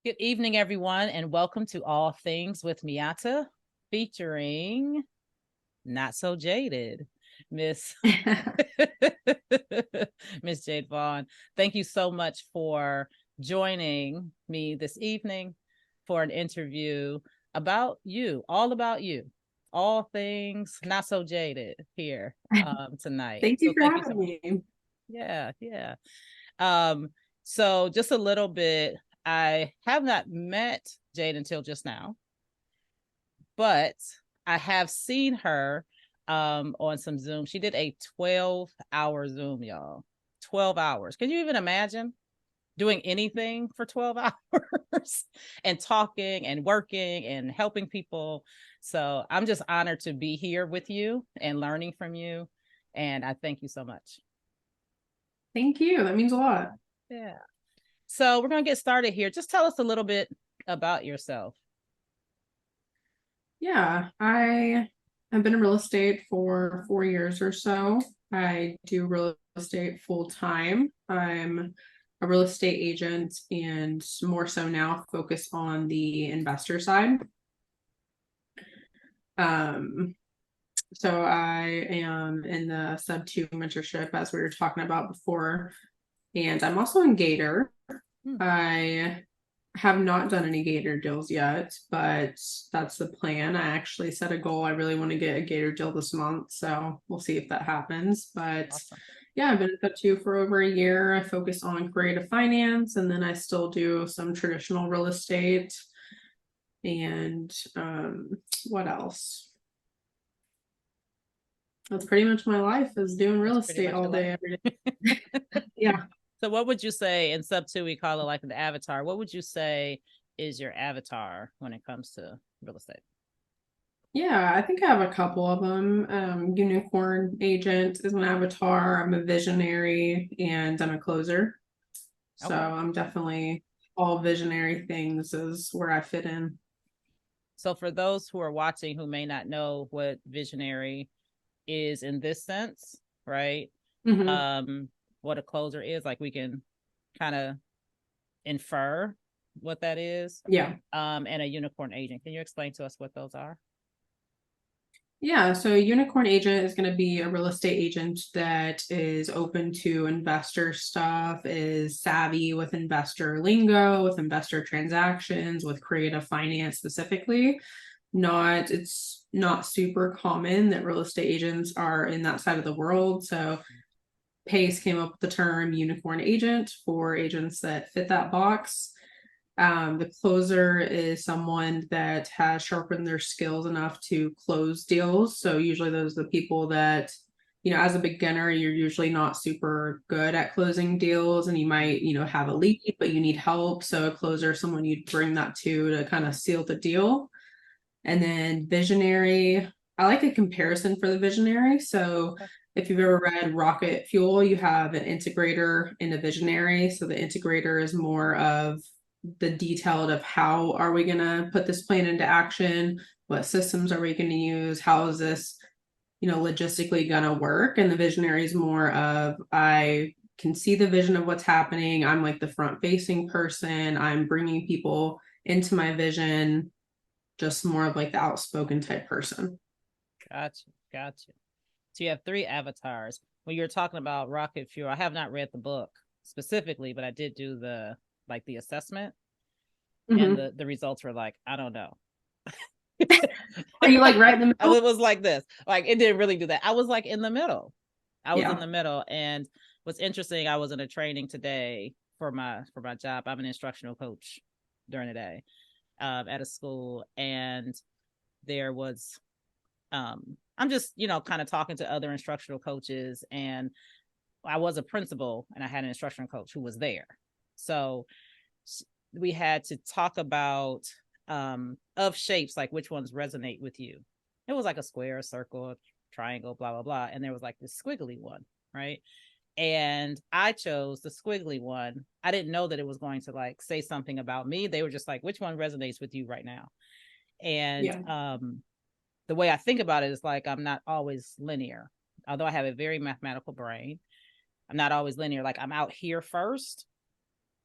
Good evening, everyone, and welcome to All Things with Miata, featuring Not So Jaded, Miss Miss Jade Vaughn. Thank you so much for joining me this evening for an interview about you, all things not so jaded here tonight. Thank you So for thank you so having much. me. Yeah. Um, so just a little bit, I have not met Jade until just now, but I have seen her on some Zoom. She did a 12-hour Zoom, y'all. 12 hours. Can you even imagine doing anything for 12 hours and talking and working and helping people? So I'm just honored to be here with you and learning from you. And I thank you so much. Thank you. That means a lot. Yeah. So we're going to get started here. Just tell us a little bit about yourself. Yeah, I have been in real estate for 4 years or so. I do real estate full time. I'm a real estate agent and more so now focus on the investor side. Um, so I am in the sub two mentorship as we were talking about before, and I'm also in Gator. Hmm. I have not done any Gator deals yet, but that's the plan. I actually set a goal. I really want to get a Gator deal this month, so we'll see if that happens. But Awesome. yeah, I've been at that too for over a year. I focus on creative finance, and then I still do some traditional real estate. And what else? That's pretty much my life is doing real That's pretty estate much all your life. day, every day. Yeah. So what would you say in sub two, we call it like the avatar. What would you say is your avatar when it comes to real estate? Yeah, I think I have a couple of them. Unicorn agent is an avatar. I'm a visionary and I'm a closer. So Okay. I'm definitely all visionary things is where I fit in. So for those who are watching who may not know what visionary is in this sense, right? Hmm. Um, what a closer is, like we can kind of infer what that is. Yeah. And a unicorn agent. Can you explain to us what those are? Yeah, so a unicorn agent is going to be a real estate agent that is open to investor stuff, is savvy with investor lingo, with investor transactions, with creative finance specifically. It's not super common that real estate agents are in that side of the world. So Pace came up with the term unicorn agent for agents that fit that box. The closer is someone that has sharpened their skills enough to close deals. So usually those are the people that, as a beginner, you're usually not super good at closing deals and you might, have a lead, but you need help. So a closer is someone you'd bring that to kind of seal the deal. And then visionary, I like a comparison for the visionary. So if you've ever read Rocket Fuel, you have an integrator and a visionary. So the integrator is more of the detailed of how are we going to put this plan into action? What systems are we going to use? How is this, logistically going to work? And the visionary is more of I can see the vision of what's happening. I'm like the front facing person. I'm bringing people into my vision, just more of like the outspoken type person. Gotcha. So you have three avatars. When you're talking about Rocket Fuel, I have not read the book specifically, but I did do the assessment, and Mm-hmm. the results were like, I don't know. Are you like right in the I middle? was like this. Like it didn't really do that. I was like in the middle. I was in Yeah. the middle. And what's interesting, I was in a training today for my job. I'm an instructional coach during the day at a school, and there was I'm just, kind of talking to other instructional coaches, and I was a principal and I had an instructional coach who was there. So we had to talk about of shapes, like which ones resonate with you. It was like a square, a circle, a triangle, blah blah blah, and there was like this squiggly one, right? And I chose the squiggly one. I didn't know that it was going to like say something about me. They were just like, which one resonates with you right now? And Yeah. the way I think about it is like I'm not always linear. Although I have a very mathematical brain, I'm not always linear. Like I'm out here first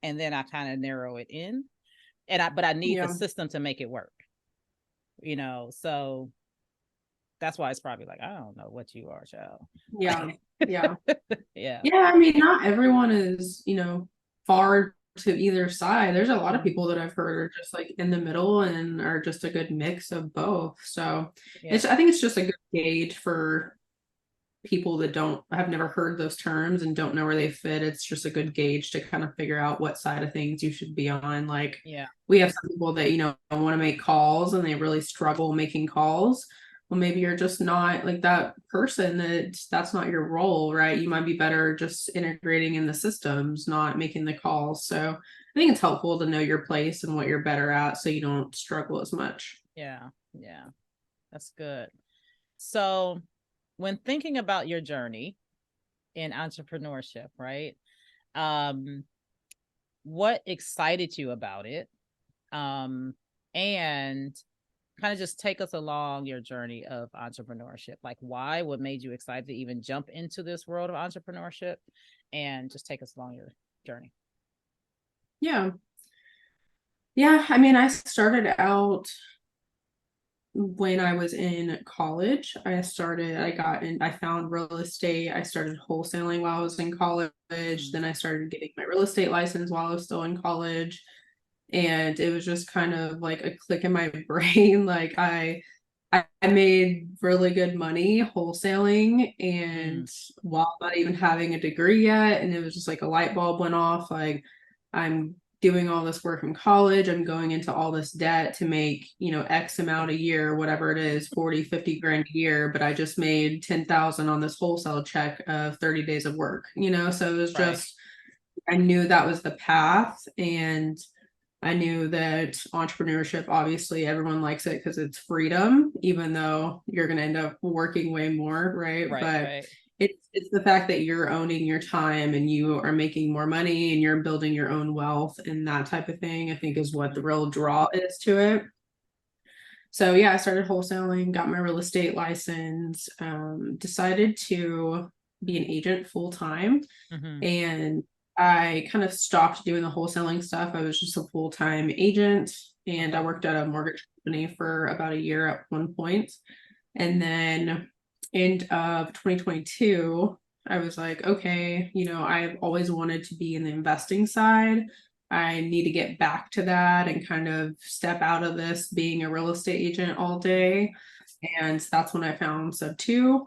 and then I kind of narrow it in. but I need the Yeah. system to make it work, so that's why it's probably like, I don't know what you are, child. Yeah. Yeah. Yeah. Yeah, I mean, not everyone is, far to either side. There's a lot of people that I've heard are just like in the middle and are just a good mix of both. So Yeah. I think it's just a good gauge for people that have never heard those terms and don't know where they fit. It's just a good gauge to kind of figure out what side of things you should be on. Like Yeah. we have some people that, want to make calls and they really struggle making calls. Well, maybe you're just not like that person, that's not your role, right? You might be better just integrating in the systems, not making the calls. So I think it's helpful to know your place and what you're better at so you don't struggle as much. Yeah. Yeah. That's good. So when thinking about your journey in entrepreneurship, right? Um, what excited you about it? And kind of just take us along your journey of entrepreneurship. Like, why, what made you excited to even jump into this world of entrepreneurship? And just take us along your journey. Yeah. Yeah. I mean, I started out when I was in college. I found real estate. I started wholesaling while I was in college. Then I started getting my real estate license while I was still in college. And it was just kind of like a click in my brain. Like I made really good money wholesaling and while not even having a degree yet. And it was just like a light bulb went off. Like I'm doing all this work in college. I'm going into all this debt to make, X amount a year, whatever it is, 40, 50 grand a year. But I just made 10,000 on this wholesale check of 30 days of work, So it was just, I knew that was the path. And I knew that entrepreneurship, obviously, everyone likes it because it's freedom, even though you're going to end up working way more, right? But Right. it's the fact that you're owning your time and you are making more money and you're building your own wealth and that type of thing, I think is what the real draw is to it. So yeah, I started wholesaling, got my real estate license, decided to be an agent full time. And I kind of stopped doing the wholesaling stuff. I was just a full-time agent and I worked at a mortgage company for about a year at one point. And then end of 2022, I was like, okay, I've always wanted to be in the investing side. I need to get back to that and kind of step out of this being a real estate agent all day. And that's when I found Sub 2.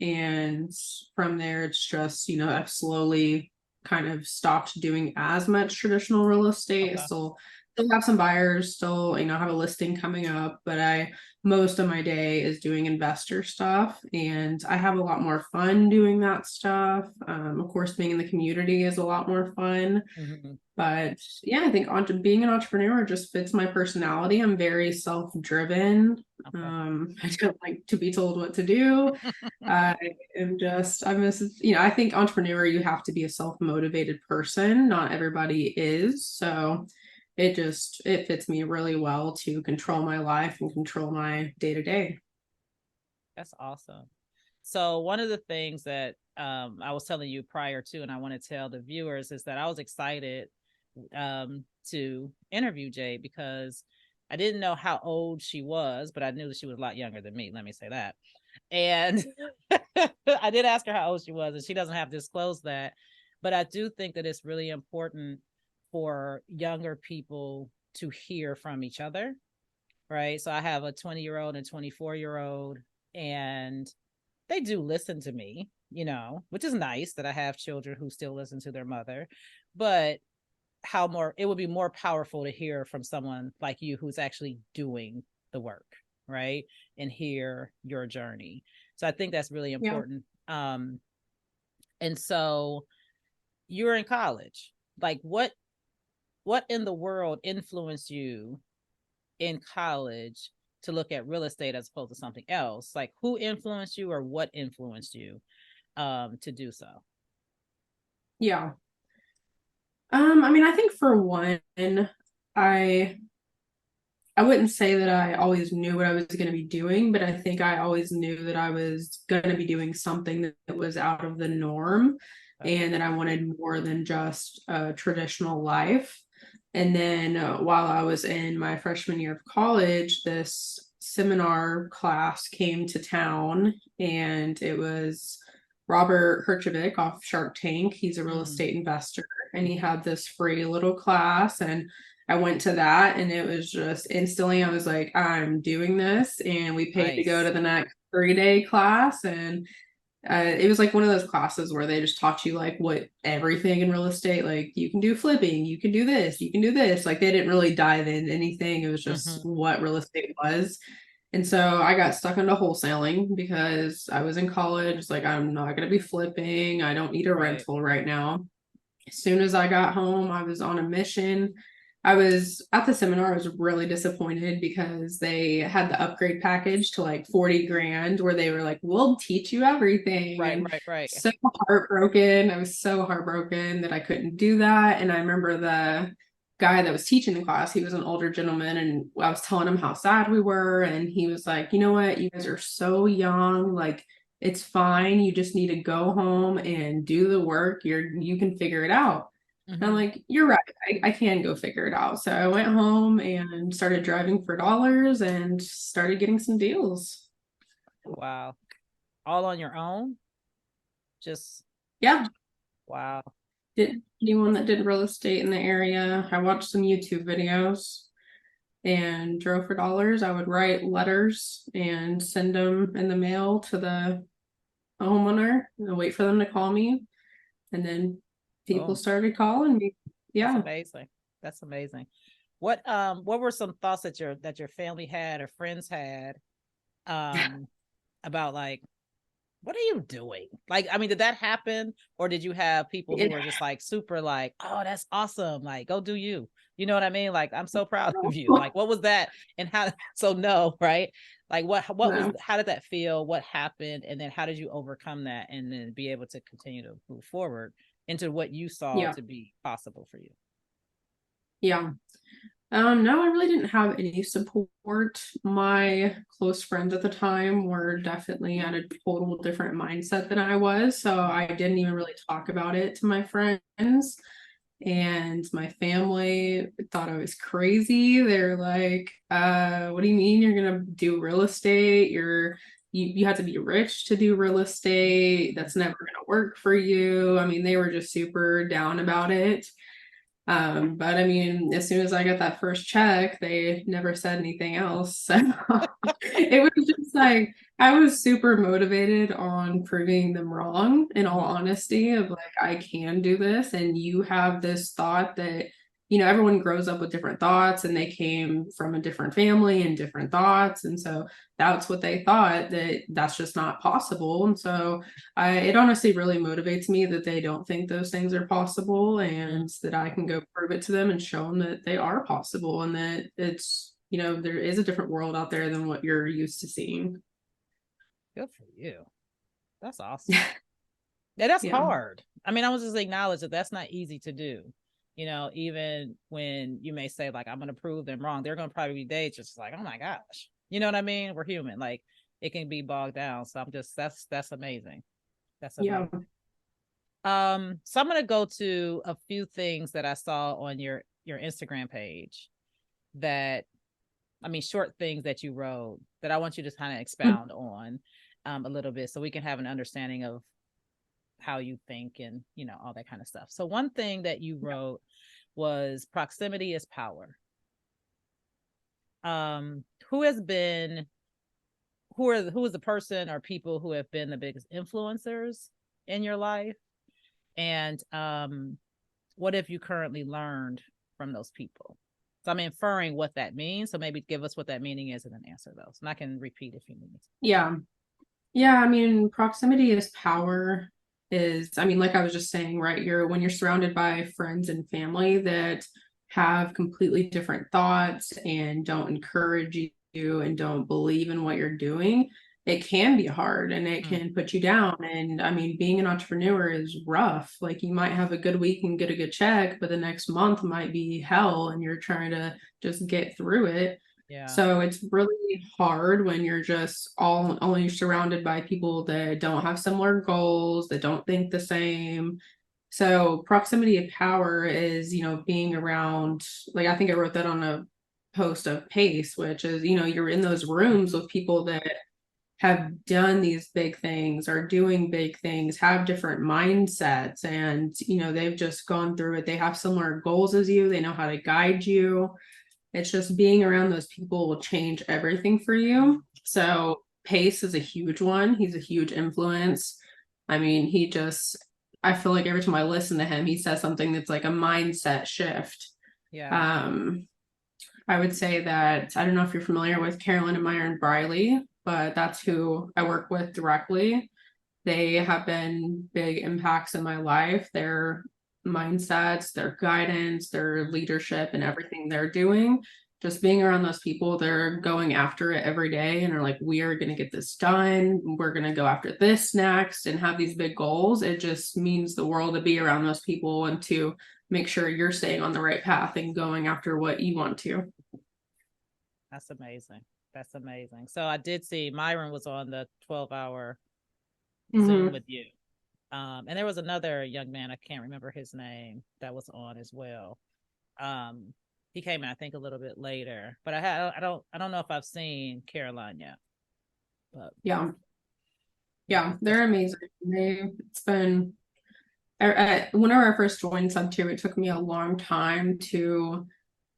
And from there, it's just, I've slowly kind of stopped doing as much traditional real estate. I still have some buyers, still, have a listing coming up, but most of my day is doing investor stuff and I have a lot more fun doing that stuff. Of course, being in the community is a lot more fun. But yeah, I think being an entrepreneur just fits my personality. I'm very self-driven. I don't like to be told what to do. I think entrepreneur, you have to be a self-motivated person. Not everybody is. So it fits me really well to control my life and control my day to day. That's awesome. So one of the things that I was telling you prior to, and I want to tell the viewers, is that I was excited to interview Jade because I didn't know how old she was, but I knew that she was a lot younger than me. Let me say that. And I did ask her how old she was, and she doesn't have to disclose that. But I do think that it's really important for younger people to hear from each other, right? So I have a 20-year-old and 24-year-old, and they do listen to me, which is nice that I have children who still listen to their mother. But it would be more powerful to hear from someone like you who's actually doing the work, right? And hear your journey. So I think that's really important. Yeah. And so you're in college. Like what in the world influenced you in college to look at real estate as opposed to something else? Like who influenced you or what influenced you to do so? Yeah. I think for one, I wouldn't say that I always knew what I was going to be doing, but I think I always knew that I was going to be doing something that was out of the norm and that I wanted more than just a traditional life. And then while I was in my freshman year of college, this seminar class came to town, and it was Robert Herjavec off Shark Tank. He's a real Mm, estate investor, and he had this free little class, and I went to that, and it was just instantly, I was like, I'm doing this. And we paid to go nice. to the next 3-day class, and it was like one of those classes where they just taught you like what everything in real estate, like you can do flipping, you can do this, you can do this. Like they didn't really dive in anything. It was just Hmm. what real estate was. And so I got stuck into wholesaling because I was in college. It's like, I'm not going to be flipping. I don't need a Right. rental right now. As soon as I got home, I was on a mission. I was at the seminar, I was really disappointed because they had the upgrade package to like 40 grand where they were like, we'll teach you everything. Right, And right, right. so heartbroken. I was so heartbroken that I couldn't do that. And I remember the guy that was teaching the class, he was an older gentleman, and I was telling him how sad we were. And he was like, you know what? You guys are so young. Like, it's fine. You just need to go home and do the work. You can figure it out. And I'm Hmm. like, you're right. I can go figure it out. So I went home and started driving for dollars and started getting some deals. Wow. All on your own? Just Yeah. wow. Did anyone that did real estate in the area. I watched some YouTube videos and drove for dollars. I would write letters and send them in the mail to the homeowner and wait for them to call me. And then people Boom. started calling me. That's Yeah. amazing. That's amazing. What were some thoughts that your family had or friends had um about like what are you doing? Like, I mean, did that happen? Or did you have people who It, were just like super like, oh, that's awesome. Like, go do you. You know what I mean? Like, I'm so proud of you. Like, what was that? And how so no, right? Like what was no. how did that feel? What happened? And then how did you overcome that and then be able to continue to move forward into what you saw Yeah. to be possible for you? Yeah. No, I really didn't have any support. My close friends at the time were definitely at a total different mindset than I was. So I didn't even really talk about it to my friends. And my family thought I was crazy. They're like, what do you mean you're gonna do real estate? You have to be rich to do real estate. That's never gonna work for you. I mean, they were just super down about it. But I mean, as soon as I got that first check, they never said anything else. So it was just like I was super motivated on proving them wrong, in all Mm-hmm. honesty, of like, I can do this. And you have this thought that, everyone grows up with different thoughts, and they came from a different family and different thoughts. And so that's what they thought, that that's just not possible. And so it honestly really motivates me that they don't think those things are possible, Mm-hmm. and that I can go prove it to them and show them that they are possible, and that there is a different world out there than what you're used to seeing. Good for you. That's awesome. Yeah, that's Yeah. hard. I mean, I was just acknowledge that that's not easy to do. Even when you may say like I'm going to prove them wrong, they're going to probably be days just like, oh my gosh, you know what I mean? We're human. Like it can be bogged down. So I'm just that's amazing. That's Yeah. amazing. So I'm going to go to a few things that I saw on your Instagram page that I mean, short things that you wrote that I want you to kind of expound on a little bit so we can have an understanding of how you think and all that kind of stuff. So one thing that you wrote was proximity is power. Who has been who is the person or people who have been the biggest influencers in your life, and what have you currently learned from those people? So I'm inferring what that means, so maybe give us what that meaning is and then answer those, and I can repeat if you need. Yeah. Yeah, I mean, proximity is power. I mean, like I was just saying, right? When you're surrounded by friends and family that have completely different thoughts and don't encourage you and don't believe in what you're doing, it can be hard and it Mm, can put you down. And I mean, being an entrepreneur is rough. Like you might have a good week and get a good check, but the next month might be hell and you're trying to just get through it. yeah. So it's really hard when you're just all only surrounded by people that don't have similar goals, that don't think the same. So proximity of power is, being around, like I think I wrote that on a post of pace, which is, you're in those rooms with people that have done these big things, are doing big things, have different mindsets, and they've just gone through it. They have similar goals as you, they know how to guide you. It's just being around those people will change everything for you. So Pace is a huge one. He's a huge influence. I mean, I feel like every time I listen to him, he says something that's like a mindset shift. Yeah. Um, I would say that I don't know if you're familiar with Carolyn and Myron Briley, but that's who I work with directly. They have been big impacts in my life. Their mindsets, their guidance, their leadership, and everything they're doing. Just being around those people, they're going after it every day and are like, we are going to get this done. We're going to go after this next and have these big goals. It just means the world to be around those people and to make sure you're staying on the right path and going after what you want to. That's amazing. That's amazing. So I did see Myron was on the 12-hour Zoom with you. And there was another young man, I can't remember his name, that was on as well. He came in, I think, a little bit later, but I don't know if I've seen Caroline yet. But yeah, they're amazing. It's been whenever I first joined Sub 2, it took me a long time to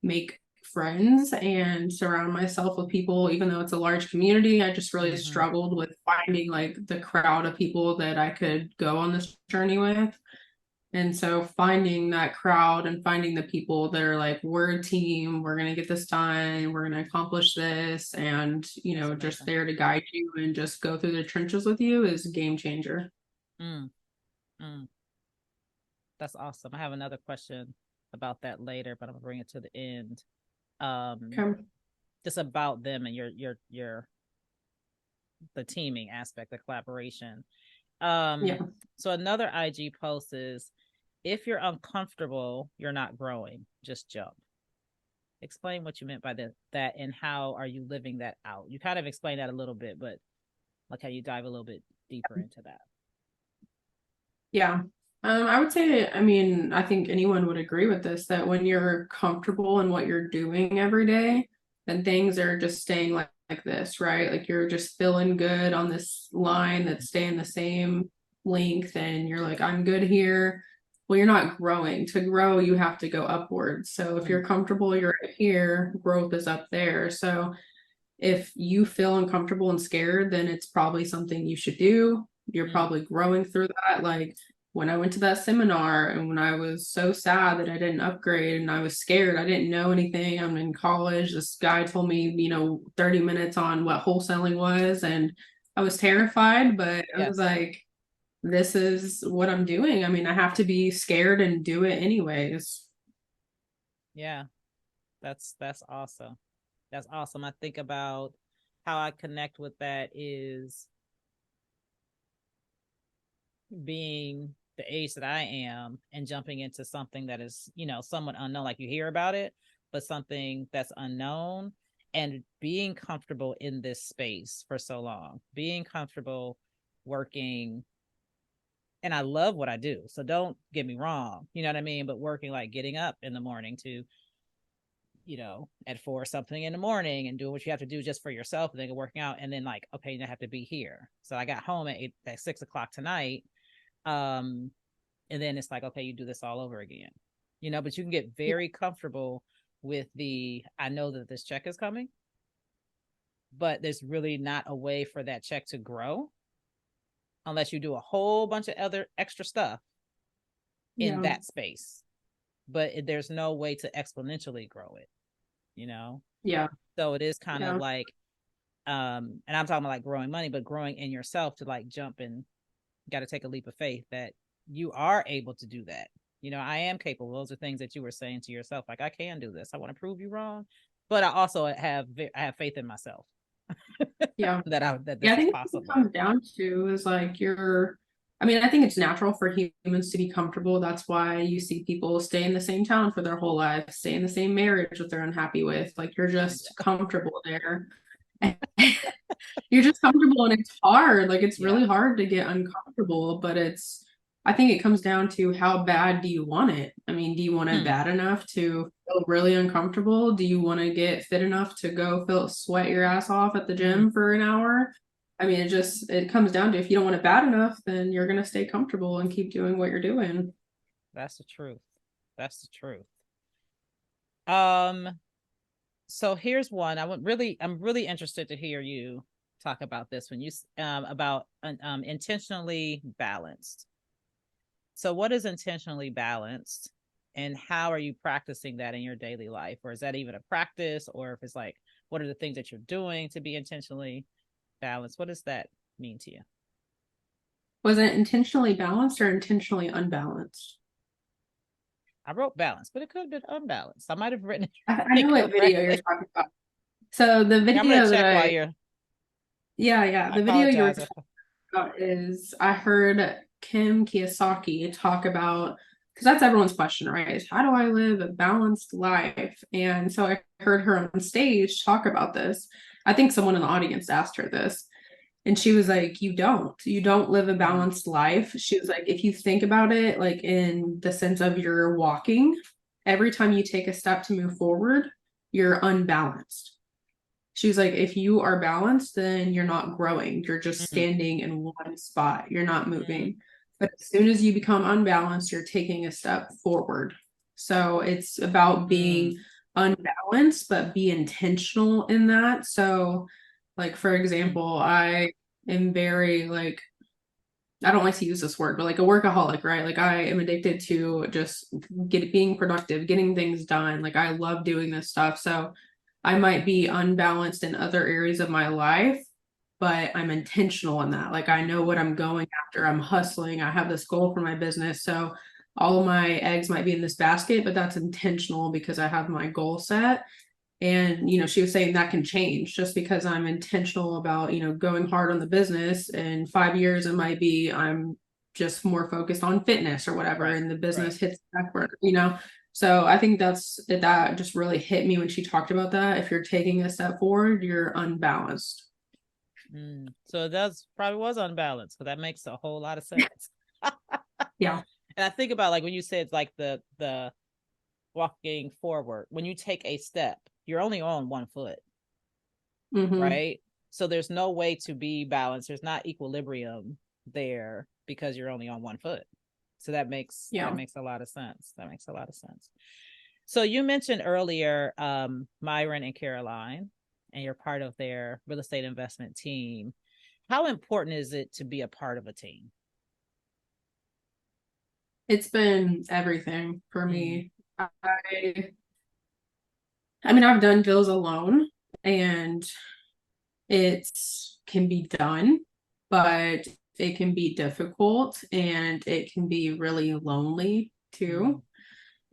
make friends and surround myself with people. Even though it's a large community, I just really struggled with finding like the crowd of people that I could go on this journey with. And so finding that crowd and finding the people that are like, we're a team, we're going to get this done, we're going to accomplish this, and just there to guide you and just go through the trenches with you is a game changer. That's awesome. I have another question about that later, but I'm gonna bring it to the end. Okay. Just about them and your the teaming aspect, the collaboration. So another IG post is, if you're uncomfortable, you're not growing, just jump. Explain what you meant by that and how are you living that out? You kind of explained that a little bit, but like how you dive a little bit deeper into that. Yeah. I would say, I think anyone would agree with this, that when you're comfortable in what you're doing every day, then things are just staying like this, right? Like you're just feeling good on this line that's staying the same length, and you're like, I'm good here. Well, you're not growing. To grow, you have to go upwards. So if you're comfortable, you're right here, growth is up there. So if you feel uncomfortable and scared, then it's probably something you should do. You're probably growing through that. Like when I went to that seminar and when I was so sad that I didn't upgrade and I was scared, I didn't know anything. I'm in college. This guy told me, 30 minutes on what wholesaling was. And I was terrified, but I was like, this is what I'm doing. I have to be scared and do it anyways. Yeah, that's awesome. That's awesome. I think about how I connect with that is being the age that I am and jumping into something that is, somewhat unknown, like you hear about it, but something that's unknown, and being comfortable in this space for so long, being comfortable working. And I love what I do. So don't get me wrong, you know what I mean? But working, like getting up in the morning to, at 4 something in the morning and doing what you have to do just for yourself, and then working out, and then like, okay, I have to be here. So I got home at 6 o'clock tonight. And then it's like, okay, you do this all over again, but you can get very comfortable with I know that this check is coming, but there's really not a way for that check to grow unless you do a whole bunch of other extra stuff in that space. But there's no way to exponentially grow it, Yeah. So it is kind of like, and I'm talking about like growing money, but growing in yourself to like jump and got to take a leap of faith that you are able to do that. I am capable. Those are things that you were saying to yourself, like, I can do this. I want to prove you wrong, but I also have faith in myself. Yeah. that this is possible. What it comes down to is like I think it's natural for humans to be comfortable. That's why you see people stay in the same town for their whole life, stay in the same marriage that they're unhappy with. Like you're just comfortable there. You're just comfortable, and it's hard. Like it's really hard to get uncomfortable, but I think it comes down to how bad do you want it? I mean, do you want it Hmm. bad enough to feel really uncomfortable? Do you want to get fit enough to go feel sweat your ass off at the Hmm. gym for an hour? I mean, it comes down to if you don't want it bad enough, then you're gonna stay comfortable and keep doing what you're doing. That's the truth. That's the truth. Um, so here's one. I'm really interested to hear you talk about this when you about intentionally balanced. So what is intentionally balanced, and how are you practicing that in your daily life? Or is that even a practice? Or if it's like, what are the things that you're doing to be intentionally balanced? What does that mean to you? Was it intentionally balanced or intentionally unbalanced? I wrote balance, but it could have been unbalanced. I might have written I it know what video you're incorrectly. talking about. So the I'm gonna video that check while you're. yeah, I the video you were apologize. talking about is I heard Kim Kiyosaki talk about, because that's everyone's question, right? Is how do I live a balanced life? And so I heard her on stage talk about this. I think someone in the audience asked her this. And she was like, you don't live a Mm, balanced life. She was like, if you think about it, like in the sense of you're walking, every time you take a step to move forward, you're unbalanced. She was like, if you are balanced, then you're not growing. You're just mm, standing in one spot. You're not mm, moving. But as soon as you become unbalanced, you're taking a step forward. So it's about mm, being unbalanced, but be intentional in that. So, like, for mm, example, I am very like, I don't like to use this word, but like a workaholic, right? Like I am addicted to just being productive, getting things done. Like I love doing this stuff. So I might be unbalanced in other areas of my life, but I'm intentional in that. Like I know what I'm going after. I'm hustling. I have this goal for my business. So all of my eggs might be in this basket, but that's intentional because I have my goal set. And, she was saying that can change just because I'm intentional about, going hard on the business. In 5 years, it might be I'm just more focused on fitness or whatever, right, and the right. business hits the back burner. So I think that just really hit me when she talked about that. If you're taking a step forward, you're unbalanced. So it does probably was unbalanced because that makes a whole lot of sense. Yeah. And I think about like when you said like the walking forward, when you take a step, you're only on one foot, Hmm. right? So there's no way to be balanced. There's not equilibrium there because you're only on one foot. So that Yeah. makes a lot of sense. That makes a lot of sense. So you mentioned earlier Myron and Caroline, and you're part of their real estate investment team. How important is it to be a part of a team? It's been everything for Mm, me. I mean, I've done deals alone and it can be done, but it can be difficult and it can be really lonely mm, too.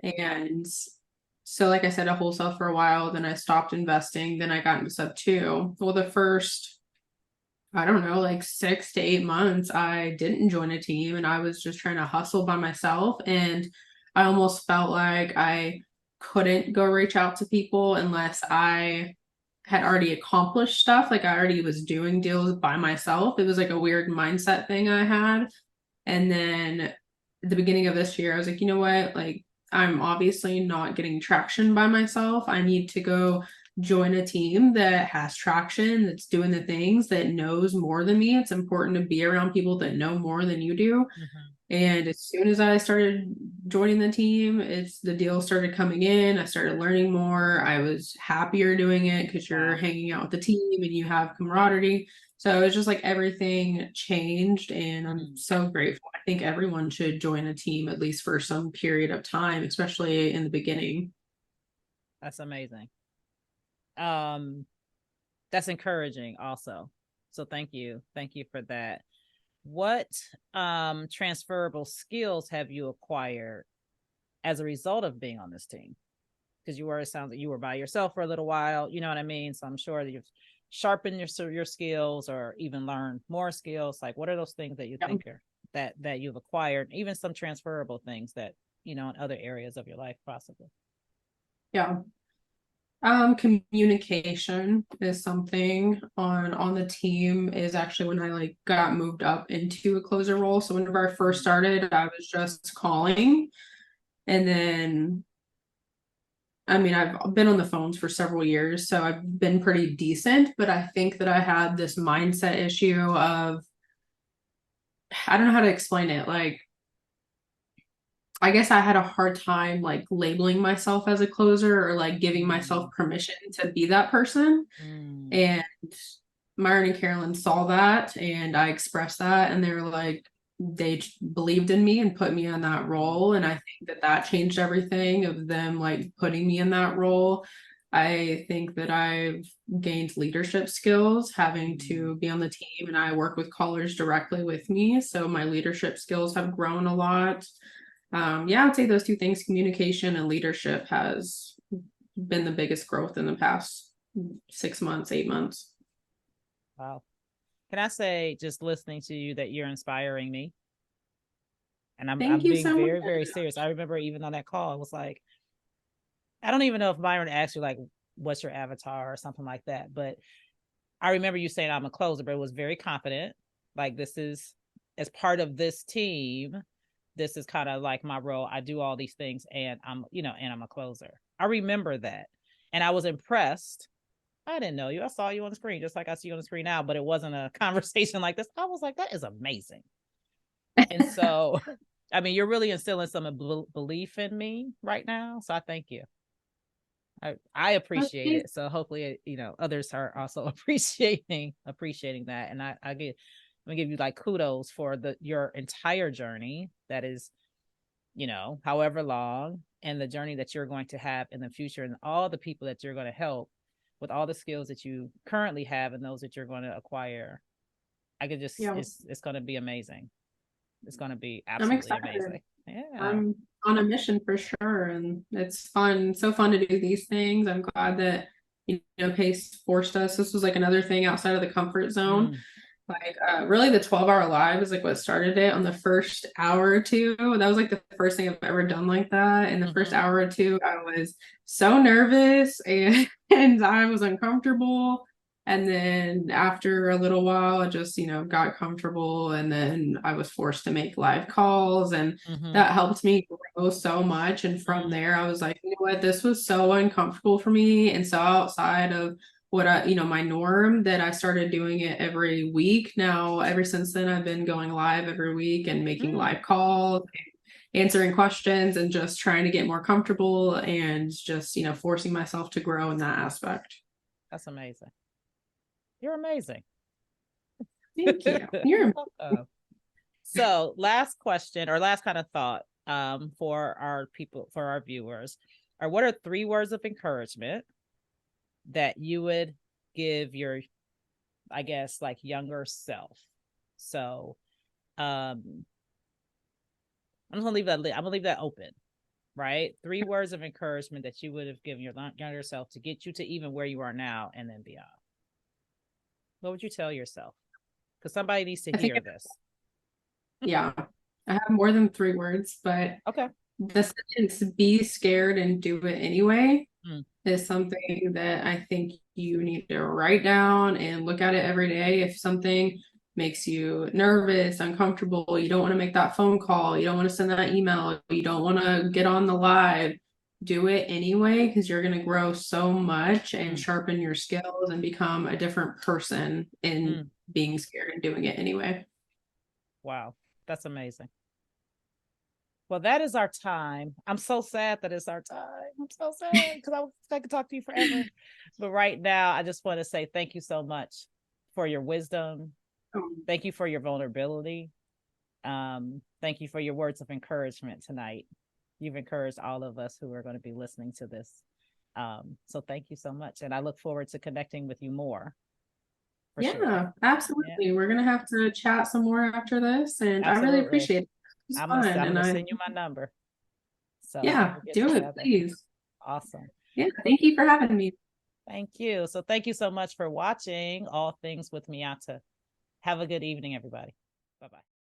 And so, like I said, I wholesale for a while, then I stopped investing, then I got into sub two. Well, the first, I don't know, like 6 to 8 months, I didn't join a team and I was just trying to hustle by myself. And I almost felt like I couldn't go reach out to people unless I had already accomplished stuff. Like I already was doing deals by myself. It was like a weird mindset thing I had. And then at the beginning of this year, I was like, you know what? Like, I'm obviously not getting traction by myself. I need to go join a team that has traction, that's doing the things, that knows more than me. It's important to be around people that know more than you do. mm-hmm. And as soon as I started joining the team, it's the deals started coming in. I started learning more. I was happier doing it because you're Wow. hanging out with the team and you have camaraderie. So it's just like everything changed, and I'm Mm, so grateful. I think everyone should join a team at least for some period of time, especially in the beginning. that's amazing. Um, that's encouraging also. So thank you. Thank you for that. What transferable skills have you acquired as a result of being on this team? Because you were, it sounds like you were by yourself for a little while, you know what I mean? So I'm sure that you've sharpened your skills or even learned more skills. Like what are those things that you Yeah. think are that you've acquired, even some transferable things that, in other areas of your life possibly. Yeah. Communication is something on the team is actually when I like got moved up into a closer role. So whenever I first started, I was just calling, and then I mean, I've been on the phones for several years, so I've been pretty decent, but I think that I had this mindset issue of I don't know how to explain it. Like, I guess I had a hard time like labeling myself as a closer or like giving myself Mm, permission to be that person. mm, And Myron and Carolyn saw that and I expressed that and they were like they believed in me and put me in that mm, role and I think that that changed everything of them like putting me in that role. I think that I've gained leadership skills having mm. to be on the team and I work with callers directly with me, so my leadership skills have grown a lot. Yeah, I'd say those two things, communication and leadership, has been the biggest growth in the past 6 months, 8 months. Wow. Can I say, just listening to you, that you're inspiring me? And Thank I'm you being so much. very, very serious. I remember even on that call, I was like, I don't even know if Byron asked you like, what's your avatar or something like that. But I remember you saying I'm a closer, but it was very confident. Like, this is, as part of this team, this is kind of like my role. I do all these things and and I'm a closer. I remember that. And I was impressed. I didn't know you. I saw you on the screen, just like I see you on the screen now, but it wasn't a conversation like this. I was like, that is amazing. And so, I mean, you're really instilling some belief in me right now. So I thank you. I appreciate Okay. it. So hopefully, others are also appreciating that. And I'm gonna give you like kudos for your entire journey. That is, however long, and the journey that you're going to have in the future, and all the people that you're going to help with all the skills that you currently have and those that you're going to acquire. I could just, Yeah, it's going to be amazing. It's going to be I'm absolutely excited. amazing. Yeah. I'm on a mission for sure, and it's fun. So fun to do these things. I'm glad that Pace forced us. This was like another thing outside of the comfort zone. Mm, Like really the 12-hour live is like what started it on the first hour or two. That was like the first thing I've ever done like that. In the first mm-hmm, hour or two, I was so nervous and and I was uncomfortable. And then after a little while, I just, got comfortable and then I was forced to make live calls and mm-hmm, that helped me grow so much. And from mm, there, I was like, you know what, this was so uncomfortable for me and so outside of what my norm, that I started doing it every week. Now, ever since then, I've been going live every week and making mm. live calls, answering questions, and just trying to get more comfortable and just, forcing myself to grow in that aspect. That's amazing. You're amazing. Thank you. You're So, last question, or last kind of thought, for our viewers, are what are 3 words of encouragement that you would give your, I guess, like younger self? So, um, I'm gonna leave that open, right? 3 words of encouragement that you would have given your younger self to get you to even where you are now and then beyond. What would you tell yourself? Because somebody needs to I think, hear this. yeah, I have more than 3 words, but Okay. the sentence "be scared and do it anyway" Mm, is something that I think you need to write down and look at it every day. If something makes you nervous, uncomfortable, you don't want to make that phone call, you don't want to send that email, you don't want to get on the live, do it anyway because you're going to grow so much and mm, sharpen your skills and become a different person in mm. being scared and doing it anyway. Wow. That's amazing. Well, that is our time. I'm so sad that it's our time. I'm so sad because I could talk to you forever. But right now, I just want to say thank you so much for your wisdom. Thank you for your vulnerability. Thank you for your words of encouragement tonight. You've encouraged all of us who are going to be listening to this. So thank you so much. And I look forward to connecting with you more for sure. Yeah, Yeah, absolutely. We're gonna have to chat some more after this, and I really absolutely. appreciate it. It was fun, I'm and gonna I send you my number. So yeah, we'll get do it, together. please. Awesome. Yeah, So thank you for having me. thank you. So thank you so much for watching All Things with Miata. Have a good evening, everybody. Bye bye.